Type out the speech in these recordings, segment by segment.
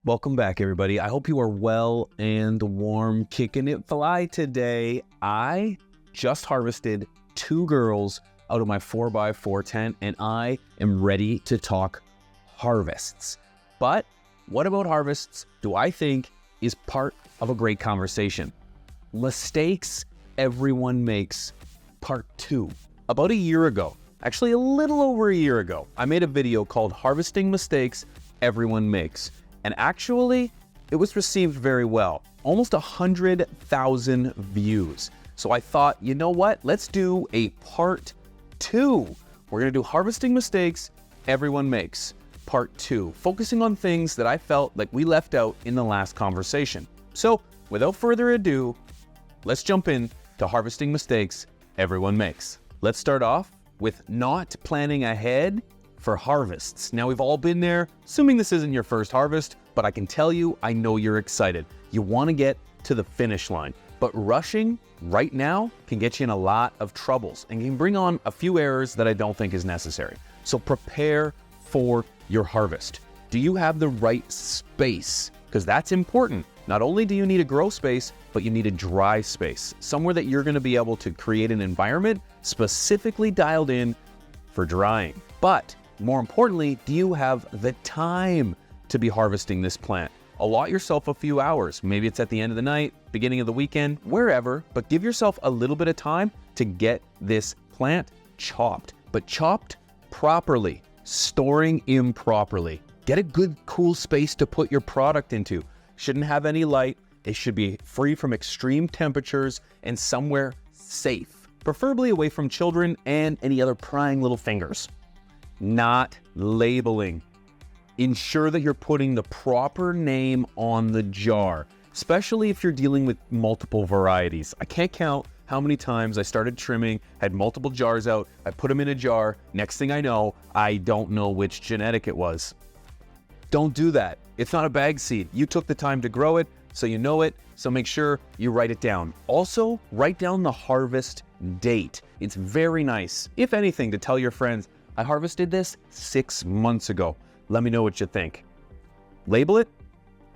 Welcome back, everybody. I hope you are well and warm, kicking it fly today. I just harvested 2 girls out of my 4x4 tent, and I am ready to talk harvests. But what about harvests do I think is part of a great conversation? Mistakes everyone makes, part 2. About a year ago, actually a little over a year ago, I made a video called Harvesting Mistakes Everyone Makes. And actually, it was received very well. Almost 100,000 views. So I thought, you know what? Let's do a part 2. We're gonna do Harvesting Mistakes Everyone Makes, part 2, focusing on things that I felt like we left out in the last conversation. So without further ado, let's jump in to Harvesting Mistakes Everyone Makes. Let's start off with not planning ahead for harvests. Now, we've all been there, assuming this isn't your first harvest, but I can tell you, I know you're excited. You want to get to the finish line, but rushing right now can get you in a lot of troubles and can bring on a few errors that I don't think is necessary. So prepare for your harvest. Do you have the right space? Because that's important. Not only do you need a grow space, but you need a dry space, somewhere that you're going to be able to create an environment specifically dialed in for drying. But more importantly, do you have the time to be harvesting this plant? Allot yourself a few hours. Maybe it's at the end of the night, beginning of the weekend, wherever, but give yourself a little bit of time to get this plant chopped, but chopped properly, storing improperly. Get a good, cool space to put your product into. Shouldn't have any light. It should be free from extreme temperatures and somewhere safe, preferably away from children and any other prying little fingers. Not labeling. Ensure that you're putting the proper name on the jar, especially if you're dealing with multiple varieties. I can't count how many times I started trimming, had multiple jars out, I put them in a jar, next thing I know, I don't know which genetic it was. Don't do that. It's not a bag seed. You took the time to grow it, so you know it, so make sure you write it down. Also, write down the harvest date. It's very nice, if anything, to tell your friends, I harvested this 6 months ago. Let me know what you think. Label it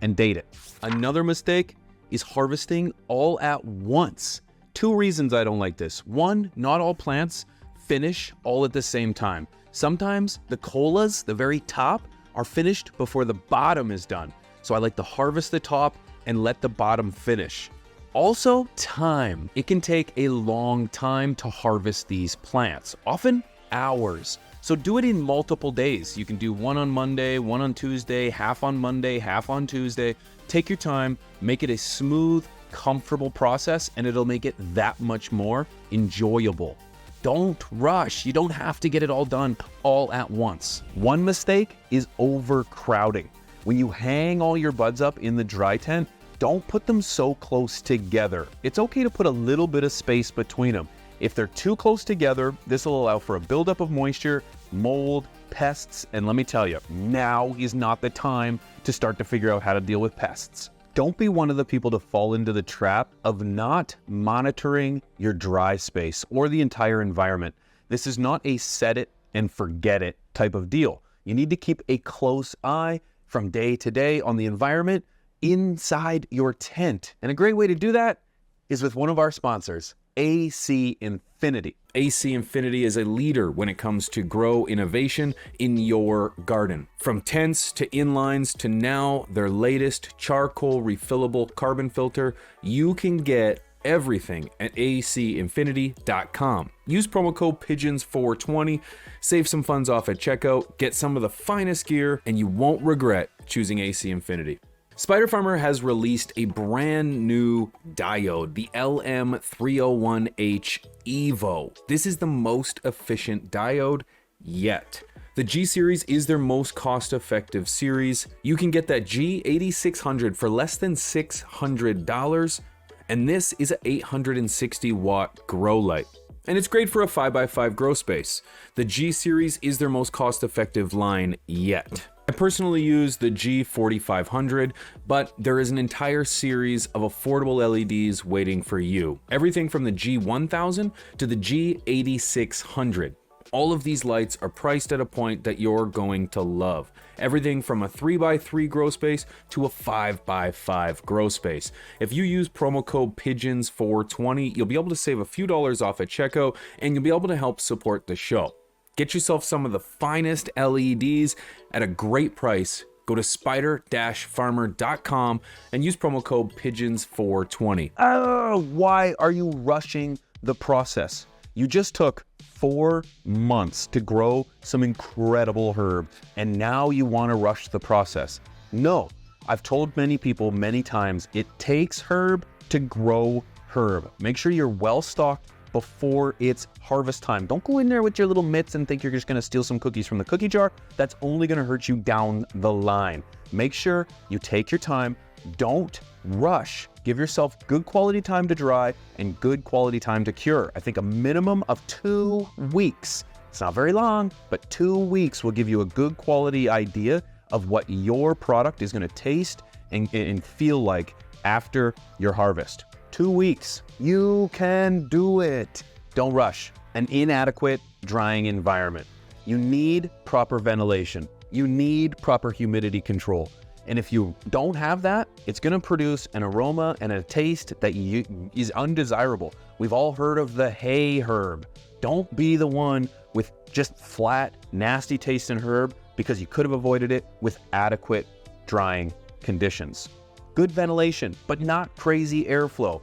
and date it. Another mistake is harvesting all at once. 2 reasons I don't like this. 1, not all plants finish all at the same time. Sometimes the colas, the very top, are finished before the bottom is done. So I like to harvest the top and let the bottom finish. Also, time. It can take a long time to harvest these plants, often hours. So do it in multiple days. You can do one on Monday, one on Tuesday, half on Monday, half on Tuesday. Take your time, make it a smooth, comfortable process, and it'll make it that much more enjoyable. Don't rush. You don't have to get it all done all at once. One mistake is overcrowding. When you hang all your buds up in the dry tent, don't put them so close together. It's okay to put a little bit of space between them. If they're too close together, this will allow for a buildup of moisture, mold, pests, and let me tell you, now is not the time to start to figure out how to deal with pests. Don't be one of the people to fall into the trap of not monitoring your dry space or the entire environment. This is not a set it and forget it type of deal. You need to keep a close eye from day to day on the environment inside your tent. And a great way to do that is with one of our sponsors, AC Infinity. AC Infinity is a leader when it comes to grow innovation in your garden. From tents to inlines to now their latest charcoal refillable carbon filter, you can get everything at acinfinity.com. Use promo code PIGEONS420, save some funds off at checkout, get some of the finest gear, and you won't regret choosing AC Infinity. Spider Farmer has released a brand new diode, the LM301H Evo. This is the most efficient diode yet. The G series is their most cost-effective series. You can get that G8600 for less than $600, and this is an 860 watt grow light. And it's great for a 5x5 grow space. The G series is their most cost-effective line yet. I personally use the G4500, but there is an entire series of affordable LEDs waiting for you. Everything from the G1000 to the G8600. All of these lights are priced at a point that you're going to love. Everything from a 3x3 grow space to a 5x5 grow space. If you use promo code PIGEONS420, you'll be able to save a few dollars off at checkout, and you'll be able to help support the show. Get yourself some of the finest LEDs at a great price. Go to spider-farmer.com and use promo code PIGEONS420. Why are you rushing the process? You just took 4 months to grow some incredible herb, and now you want to rush the process. No, I've told many people many times, it takes herb to grow herb. Make sure you're well stocked before it's harvest time. Don't go in there with your little mitts and think you're just gonna steal some cookies from the cookie jar. That's only gonna hurt you down the line. Make sure you take your time. Don't rush. Give yourself good quality time to dry and good quality time to cure. I think a minimum of 2 weeks. It's not very long, but 2 weeks will give you a good quality idea of what your product is gonna taste and feel like after your harvest. 2 weeks. You can do it. Don't rush. An inadequate drying environment. You need proper ventilation. You need proper humidity control. And if you don't have that, it's gonna produce an aroma and a taste that is undesirable. We've all heard of the hay herb. Don't be the one with just flat, nasty taste in herb because you could have avoided it with adequate drying conditions. Good ventilation, but not crazy airflow.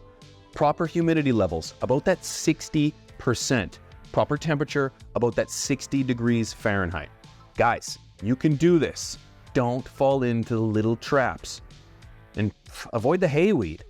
Proper humidity levels, about that 60%. Proper temperature, about that 60 degrees Fahrenheit. Guys, you can do this. Don't fall into the little traps and avoid the hayweed.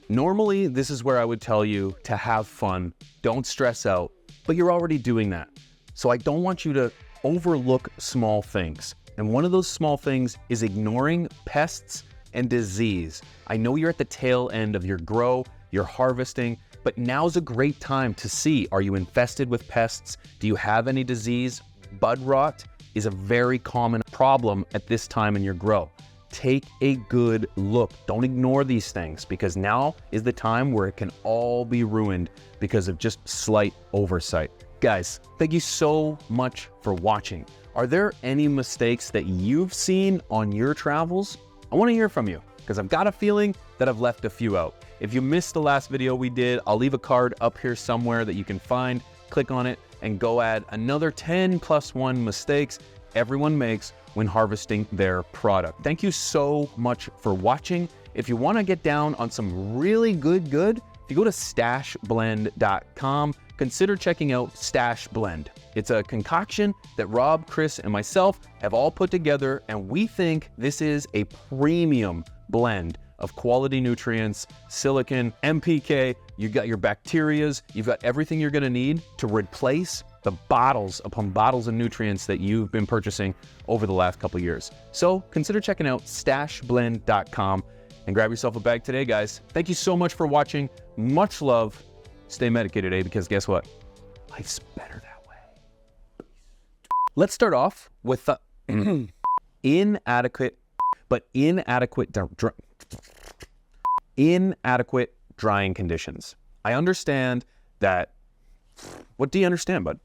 Normally, this is where I would tell you to have fun, don't stress out, but you're already doing that. So I don't want you to overlook small things. And one of those small things is ignoring pests and disease. I know you're at the tail end of your grow, you're harvesting, but now's a great time to see, are you infested with pests? Do you have any disease? Bud rot is a very common problem at this time in your grow. Take a good look. Don't ignore these things because now is the time where it can all be ruined because of just slight oversight. Guys, thank you so much for watching. Are there any mistakes that you've seen on your travels? I want to hear from you because I've got a feeling that I've left a few out. If you missed the last video we did, I'll leave a card up here somewhere that you can find. Click on it and go add another 10 plus 1 mistakes everyone makes when harvesting their product. Thank you so much for watching. If you want to get down on some really good, if you go to stashblend.com, consider checking out Stash Blend. It's a concoction that Rob, Chris, and myself have all put together, and we think this is a premium blend of quality nutrients, silicon, NPK. You've got your bacterias, you've got everything you're gonna need to replace the bottles upon bottles of nutrients that you've been purchasing over the last couple of years. So consider checking out stashblend.com and grab yourself a bag today, guys. Thank you so much for watching. Much love. Stay medicated today because guess what? Life's better that way. Let's start off with the inadequate drying conditions. I understand that. What do you understand, bud?